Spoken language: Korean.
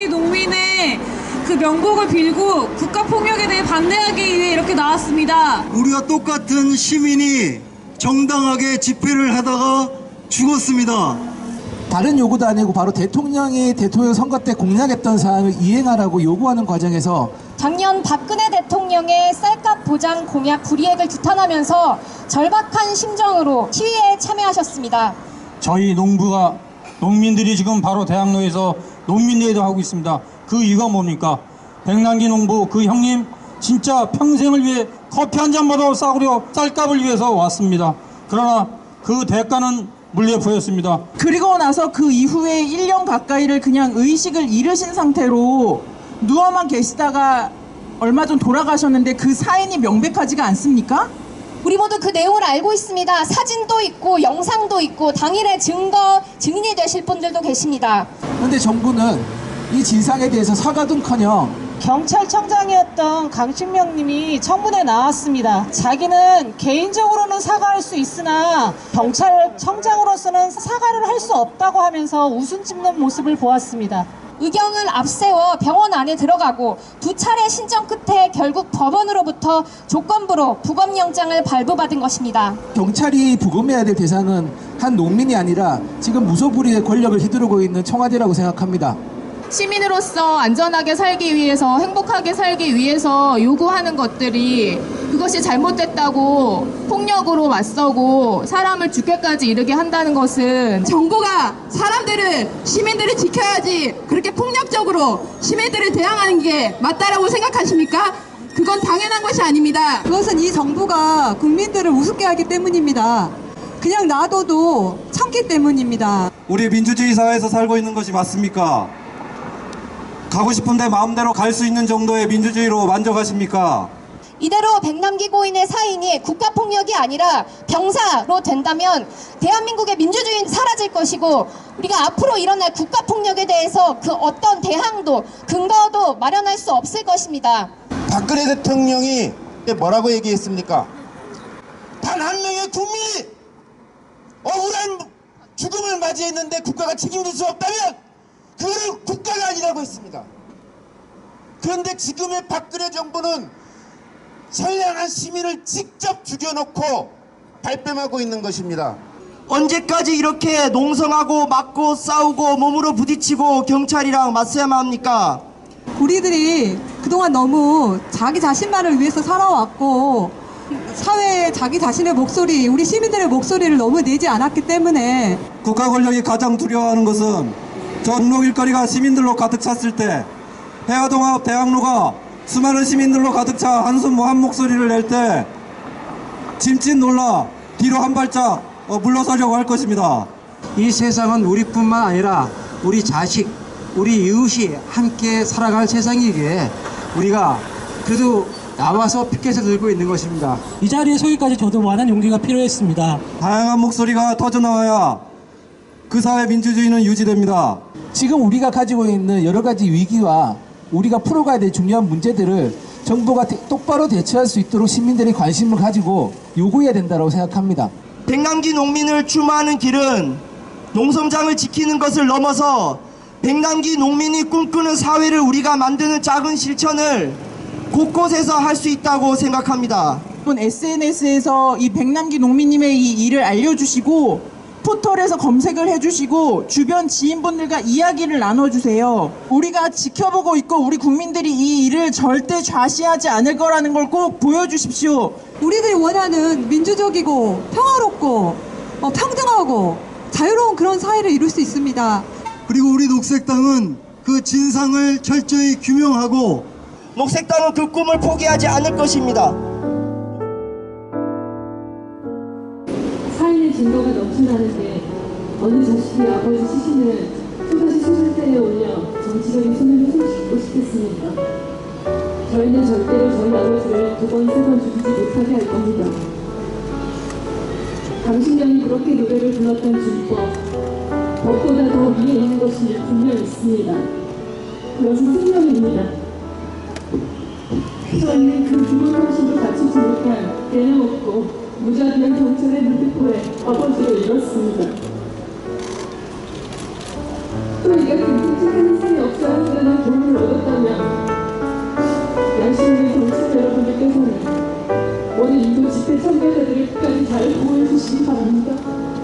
농민의 그 명복을 빌고 국가폭력에 대해 반대하기 위해 이렇게 나왔습니다. 우리와 똑같은 시민이 정당하게 집회를 하다가 죽었습니다. 다른 요구도 아니고 바로 대통령이 대통령 선거 때 공약했던 사항을 이행하라고 요구하는 과정에서 작년 박근혜 대통령의 쌀값 보장 공약 불이행을 규탄하면서 절박한 심정으로 시위에 참여하셨습니다. 저희 농민들이 지금 바로 대학로에서 농민대회도 하고 있습니다. 그 이유가 뭡니까? 백남기 농부 그 형님 진짜 평생을 위해 커피 한 잔보다 싸구려 쌀값을 위해서 왔습니다. 그러나 그 대가는 물레포였습니다. 그리고 나서 그 이후에 1년 가까이를 그냥 의식을 잃으신 상태로 누워만 계시다가 얼마 전 돌아가셨는데 그 사인이 명백하지가 않습니까? 우리 모두 그 내용을 알고 있습니다. 사진도 있고 영상도 있고 당일의 증인이 되실 분들도 계십니다. 그런데 정부는 이 진상에 대해서 사과든커녕 경찰청장이었던 강신명 님이 청문회에 나왔습니다. 자기는 개인적으로는 사과할 수 있으나 경찰청장으로서는 사과를 할 수 없다고 하면서 웃음 짓는 모습을 보았습니다. 의경을 앞세워 병원 안에 들어가고 두 차례 신청 끝에 결국 법원으로부터 조건부로 부검영장을 발부받은 것입니다. 경찰이 부검해야 될 대상은 한 농민이 아니라 지금 무소불위의 권력을 휘두르고 있는 청와대라고 생각합니다. 시민으로서 안전하게 살기 위해서 행복하게 살기 위해서 요구하는 것들이 그것이 잘못됐다고 폭력으로 맞서고 사람을 죽게까지 이르게 한다는 것은 정부가 시민들을 지켜야지 그렇게 폭력적으로 시민들을 대항하는 게 맞다라고 생각하십니까? 그건 당연한 것이 아닙니다. 그것은 이 정부가 국민들을 우습게 하기 때문입니다. 그냥 놔둬도 참기 때문입니다. 우리 민주주의 사회에서 살고 있는 것이 맞습니까? 가고 싶은데 마음대로 갈 수 있는 정도의 민주주의로 만족하십니까? 이대로 백남기 고인의 사인이 국가폭력이 아니라 병사로 된다면 대한민국의 민주주의는 사라질 것이고 우리가 앞으로 일어날 국가폭력에 대해서 그 어떤 대항도 근거도 마련할 수 없을 것입니다. 박근혜 대통령이 뭐라고 얘기했습니까? 단 한 명의 국민이 억울한 죽음을 맞이했는데 국가가 책임질 수 없다면 그거는 국가가 아니라고 했습니다. 그런데 지금의 박근혜 정부는 선량한 시민을 직접 죽여놓고 발뺌하고 있는 것입니다. 언제까지 이렇게 농성하고 맞고 싸우고 몸으로 부딪히고 경찰이랑 맞서야만 합니까? 우리들이 그동안 너무 자기 자신만을 위해서 살아왔고 사회에 자기 자신의 목소리, 우리 시민들의 목소리를 너무 내지 않았기 때문에 국가 권력이 가장 두려워하는 것은 전국 일거리가 시민들로 가득 찼을 때 해화동 앞 대학로가 수많은 시민들로 가득 차 한숨 한 목소리를 낼 때 짐짓 놀라 뒤로 한 발짝 물러서려고 할 것입니다. 이 세상은 우리뿐만 아니라 우리 자식, 우리 이웃이 함께 살아갈 세상이기에 우리가 그래도 나와서 피켓을 들고 있는 것입니다. 이 자리에 서기까지 저도 많은 용기가 필요했습니다. 다양한 목소리가 터져나와야 그 사회 민주주의는 유지됩니다. 지금 우리가 가지고 있는 여러 가지 위기와 우리가 풀어가야 될 중요한 문제들을 정부가 똑바로 대처할 수 있도록 시민들이 관심을 가지고 요구해야 된다고 생각합니다. 백남기 농민을 추모하는 길은 농성장을 지키는 것을 넘어서 백남기 농민이 꿈꾸는 사회를 우리가 만드는 작은 실천을 곳곳에서 할 수 있다고 생각합니다. SNS에서 이 백남기 농민님의 이 일을 알려주시고 포털에서 검색을 해주시고 주변 지인분들과 이야기를 나눠주세요. 우리가 지켜보고 있고 우리 국민들이 이 일을 절대 좌시하지 않을 거라는 걸 꼭 보여주십시오. 우리들이 원하는 민주적이고 평화롭고 평등하고 자유로운 그런 사회를 이룰 수 있습니다. 그리고 우리 녹색당은 그 진상을 철저히 규명하고 녹색당은 그 꿈을 포기하지 않을 것입니다. 사인의 증거가 넘쳐나는데 어느 자식이 아버지 시신을 또다시 수술대에 올려 정치적인 손을 휘둘시키고 싶겠습니까? 저희는 절대로 저희 아버지를 두 번, 세 번 죽이지 못하게 할 겁니다. 강신명이 그렇게 노래를 불렀던 준법, 법보다 더 위에 있는 것이 분명히 있습니다. 그것은 생명입니다. 저희는 그 기본정신도 갖추지 못한 내려먹고 무자비한 경찰의 물대포에 아버지를 잃었습니다. 또 이가 끔찍한 희생이 없어야 한다는 오늘 인도 집회 참가자들을 끝까지 잘 보호해 주시기 바랍니다.